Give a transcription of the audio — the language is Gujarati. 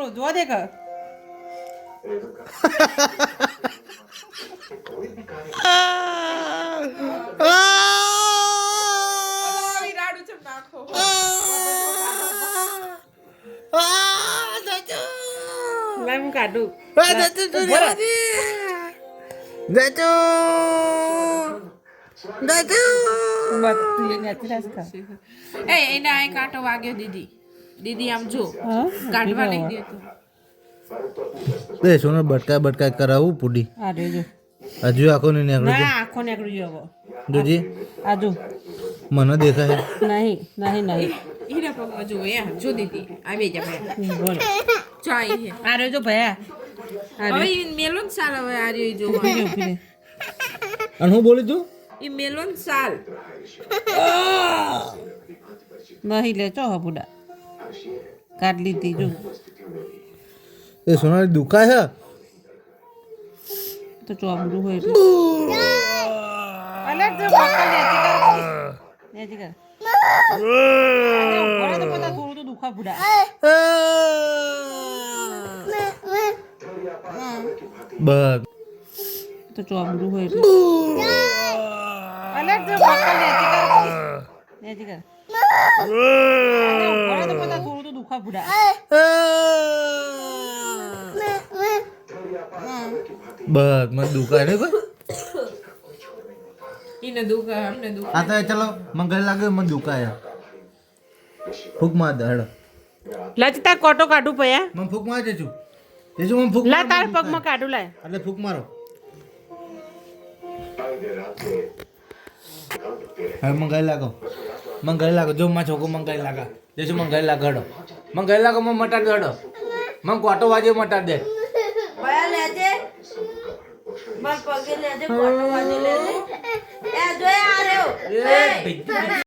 કરો જો દેખ રાડું છે નાખો લાઈમ કાઢું એને આ કાંટો વાગ્યો દીદી દીદી આમ જો કાઢવા નહીં દેતો બે સોના બટકા કરાવું પૂડી આ રેજો હજુ આખો નહીં નીકળ્યો ના આખો નીકળી ગયો જોજી આજુ મને દેખાય નહીં હીરા પગમાં જો એ જો દીદી આવી જા ભાઈ બોલ ચાઈ હે આ રેજો ભયા હવે ઈ મેલોન સાલ હવે આ રહ્યો જો અને હું બોલી તું ઈ મેલોન સાલ નહીં લેચો હબુડા કાઢ લીધી જો એ સોનારી દુખાય હે તો ચોબડું હોય એટલે અલગ જો બકલ નેજી કર બોલે તો પોતા થોડું તો દુખા બુડા બસ તો ચોબડું હોય એટલે અલગ જો બકલ નેજી કર બોલે તો પોતા થોડું તો દુખા બુડા બસ મને દુખાય ને કોઈ ઈને દુખા અમને દુખા આ તો ચલો મંગળ લાગે મને દુખાય ફૂક માર દે હેડો લચતા કોટો કાઢું પયા મને ફૂક માર દેજો દેજો મને ફૂક લા તાર પગમાં કાઢું લાય એટલે ફૂક મારો હવે મંગાઈ લાગો જો માં છોકરો મંગાઈ લાગા દેજો મંગાઈ લાગો હેડો મંગાઈ લાગો મને મટાડ દે હેડો મને કોટો વાજે મટાડ દે ભયા લેજે માર પગે લેજે કોટો વાજે લેજે એ જોય આ રહ્યો